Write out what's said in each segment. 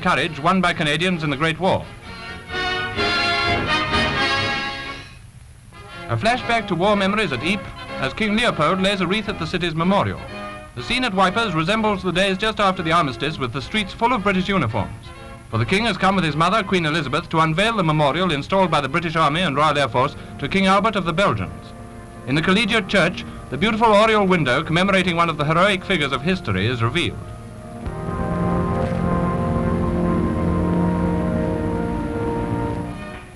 courage won by Canadians in the Great War. A flashback to war memories at Ypres as King Leopold lays a wreath at the city's memorial. The scene at Ypres resembles the days just after the armistice, with the streets full of British uniforms. For the King has come with his mother, Queen Elizabeth, to unveil the memorial installed by the British Army and Royal Air Force to King Albert of the Belgians. In the collegiate church, the beautiful Oriel Window commemorating one of the heroic figures of history is revealed.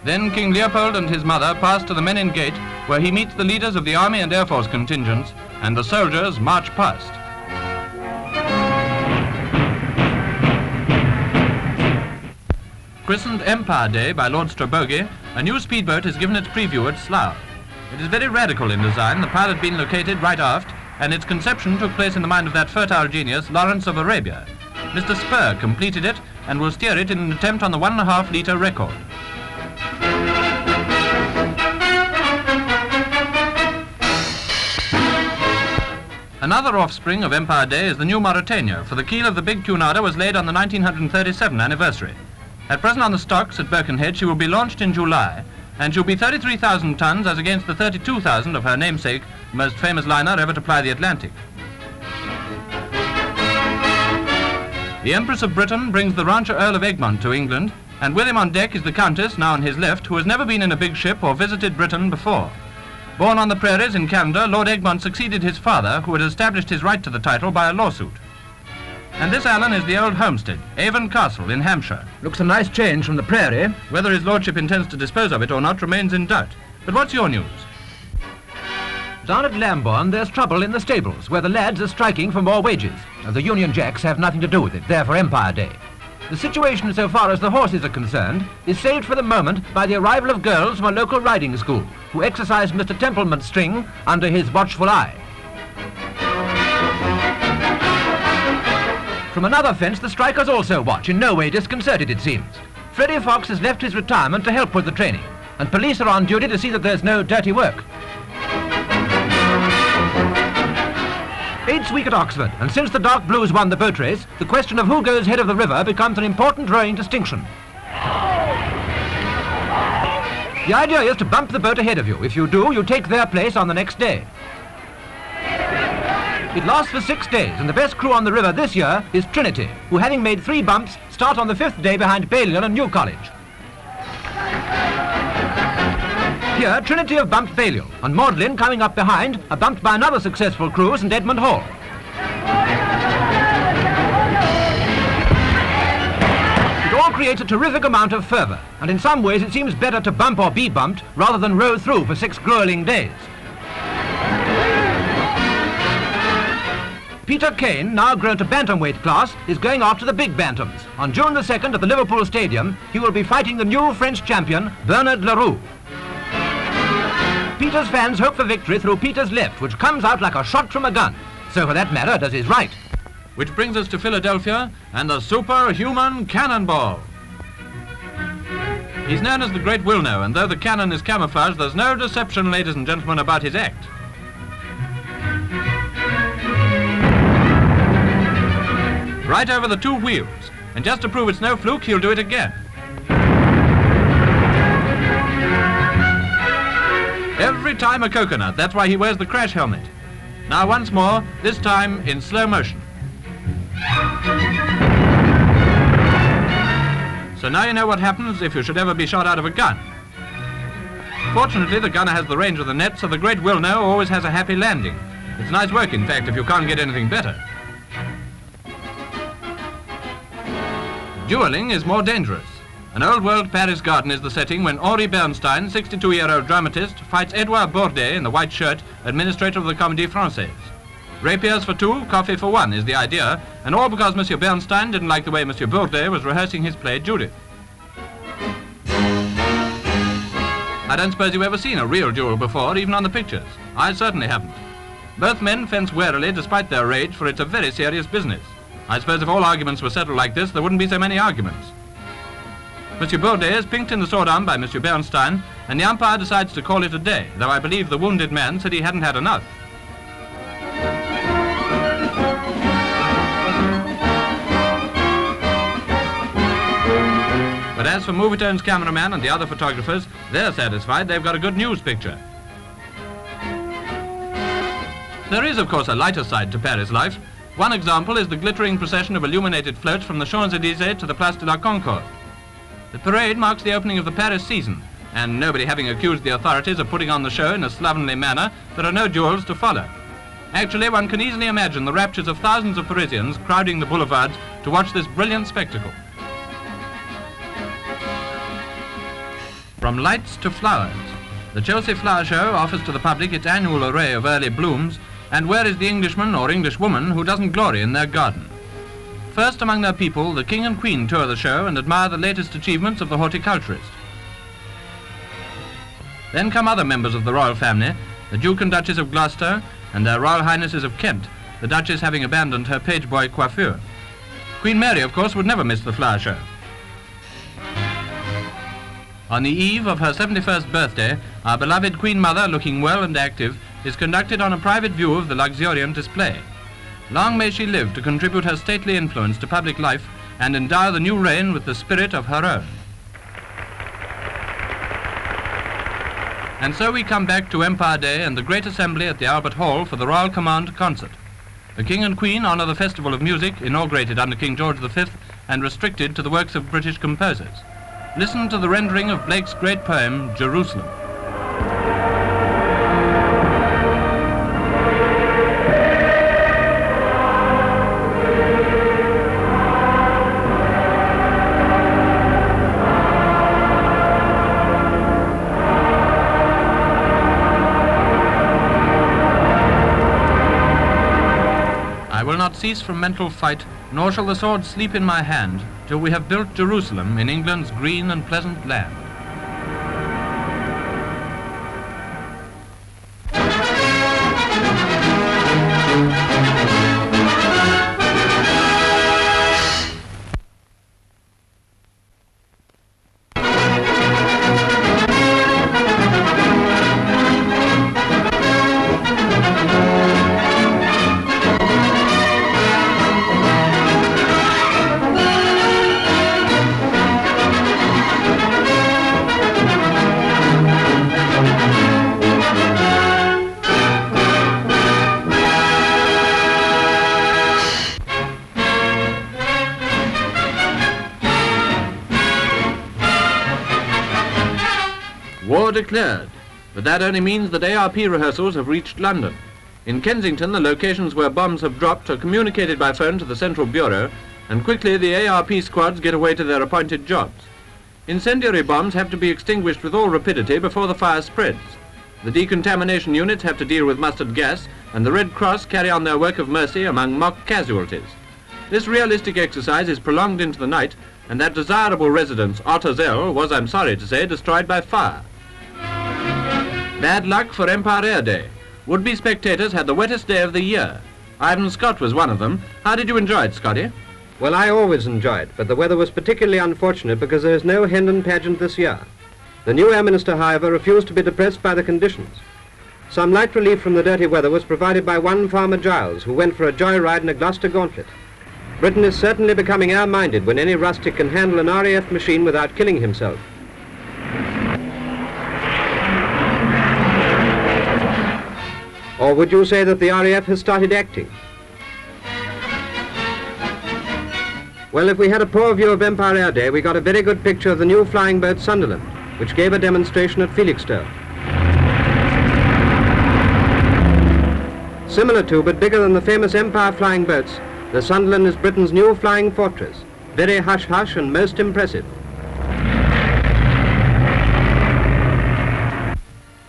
Then King Leopold and his mother pass to the Menin Gate, where he meets the leaders of the Army and Air Force contingents, and the soldiers march past. Christened Empire Day by Lord Strabogie, a new speedboat is given its preview at Slough. It is very radical in design, the pilot being located right aft, and its conception took place in the mind of that fertile genius, Lawrence of Arabia. Mr. Spur completed it and will steer it in an attempt on the 1.5-litre record. Another offspring of Empire Day is the new Mauretania, for the keel of the big Cunarder was laid on the 1937 anniversary. At present on the stocks at Birkenhead, she will be launched in July, and she'll be 33,000 tons as against the 32,000 of her namesake, the most famous liner ever to ply the Atlantic. The Empress of Britain brings the rancher Earl of Egmont to England, and with him on deck is the Countess, now on his left, who has never been in a big ship or visited Britain before. Born on the prairies in Canada, Lord Egmont succeeded his father, who had established his right to the title by a lawsuit. And this, Alan, is the old homestead, Avon Castle in Hampshire. Looks a nice change from the prairie. Whether his lordship intends to dispose of it or not remains in doubt. But what's your news? Down at Lambourne, there's trouble in the stables, where the lads are striking for more wages. The Union Jacks have nothing to do with it. They're for Empire Day. The situation, so far as the horses are concerned, is saved for the moment by the arrival of girls from a local riding school, who exercise Mr. Templeman's string under his watchful eye. From another fence, the strikers also watch, in no way disconcerted, it seems. Freddie Fox has left his retirement to help with the training, and police are on duty to see that there's no dirty work. 8th week at Oxford, and since the Dark Blues won the boat race, the question of who goes head of the river becomes an important rowing distinction. The idea is to bump the boat ahead of you. If you do, you take their place on the next day. It lasts for 6 days, and the best crew on the river this year is Trinity, who, having made 3 bumps, start on the 5th day behind Balliol and New College. Here, Trinity have bumped Balliol, and Magdalen, coming up behind, are bumped by another successful crew, St. Edmund Hall. It all creates a terrific amount of fervour, and in some ways it seems better to bump or be bumped rather than row through for 6 grueling days. Peter Kane, now grown to bantamweight class, is going after the big bantams. On June the 2nd at the Liverpool Stadium, he will be fighting the new French champion, Bernard Leroux. Peter's fans hope for victory through Peter's left, which comes out like a shot from a gun. So for that matter, does his right. Which brings us to Philadelphia and the superhuman cannonball. He's known as the Great Window, and though the cannon is camouflaged, there's no deception, ladies and gentlemen, about his act. Right over the 2 wheels, and just to prove it's no fluke, he'll do it again. Every time a coconut, that's why he wears the crash helmet. Now once more, this time in slow motion. So now you know what happens if you should ever be shot out of a gun. Fortunately, the gunner has the range of the net, so the Great Window always has a happy landing. It's nice work, in fact, if you can't get anything better. Dueling is more dangerous. An old-world Paris garden is the setting when Henri Bernstein, 62-year-old dramatist, fights Edouard Bourdet in the white shirt, administrator of the Comédie Française. Rapiers for 2, coffee for 1 is the idea, and all because Monsieur Bernstein didn't like the way Monsieur Bourdet was rehearsing his play Judith. I don't suppose you've ever seen a real duel before, even on the pictures. I certainly haven't. Both men fence warily despite their rage, for it's a very serious business. I suppose if all arguments were settled like this, there wouldn't be so many arguments. Monsieur Bourdet is pinked in the sword arm by Monsieur Bernstein, and the umpire decides to call it a day, though I believe the wounded man said he hadn't had enough. But as for Movietone's cameraman and the other photographers, they're satisfied they've got a good news picture. There is, of course, a lighter side to Paris life. One example is the glittering procession of illuminated floats from the Champs-Élysées to the Place de la Concorde. The parade marks the opening of the Paris season, and nobody having accused the authorities of putting on the show in a slovenly manner, there are no jewels to follow. Actually, one can easily imagine the raptures of thousands of Parisians crowding the boulevards to watch this brilliant spectacle. From lights to flowers, the Chelsea Flower Show offers to the public its annual array of early blooms, and where is the Englishman or Englishwoman who doesn't glory in their garden? First among their people, the King and Queen tour the show and admire the latest achievements of the horticulturist. Then come other members of the royal family, the Duke and Duchess of Gloucester and their Royal Highnesses of Kent, the Duchess having abandoned her page boy coiffure. Queen Mary, of course, would never miss the flower show. On the eve of her 71st birthday, our beloved Queen Mother, looking well and active, is conducted on a private view of the luxuriant display. Long may she live to contribute her stately influence to public life and endow the new reign with the spirit of her own. And so we come back to Empire Day and the great assembly at the Albert Hall for the Royal Command concert. The King and Queen honour the Festival of Music, inaugurated under King George V and restricted to the works of British composers. Listen to the rendering of Blake's great poem, Jerusalem. I will not cease from mental fight, nor shall the sword sleep in my hand, till we have built Jerusalem in England's green and pleasant land. War declared, but that only means that ARP rehearsals have reached London. In Kensington, the locations where bombs have dropped are communicated by phone to the Central Bureau, and quickly the ARP squads get away to their appointed jobs. Incendiary bombs have to be extinguished with all rapidity before the fire spreads. The decontamination units have to deal with mustard gas, and the Red Cross carry on their work of mercy among mock casualties. This realistic exercise is prolonged into the night, and that desirable residence, Otterzell, was, I'm sorry to say, destroyed by fire. Bad luck for Empire Day. Would-be spectators had the wettest day of the year. Ivan Scott was one of them. How did you enjoy it, Scotty? Well, I always enjoy it, but the weather was particularly unfortunate because there is no Hendon pageant this year. The new Air Minister, however, refused to be depressed by the conditions. Some light relief from the dirty weather was provided by one Farmer Giles, who went for a joyride in a Gloucester gauntlet. Britain is certainly becoming air-minded when any rustic can handle an RAF machine without killing himself. Or would you say that the RAF has started acting? Well, if we had a poor view of Empire Air Day, we got a very good picture of the new flying boat Sunderland, which gave a demonstration at Felixstowe. Similar to, but bigger than the famous Empire flying boats, the Sunderland is Britain's new flying fortress. Very hush-hush and most impressive.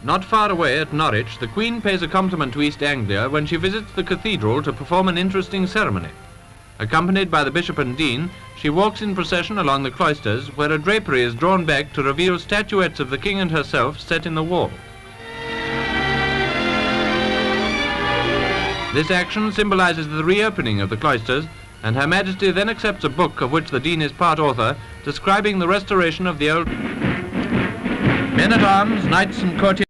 Not far away at Norwich, the Queen pays a compliment to East Anglia when she visits the Cathedral to perform an interesting ceremony. Accompanied by the Bishop and Dean, she walks in procession along the cloisters, where a drapery is drawn back to reveal statuettes of the King and herself set in the wall. This action symbolizes the reopening of the cloisters, and Her Majesty then accepts a book of which the Dean is part author, describing the restoration of the old men-at-arms, knights and courtiers.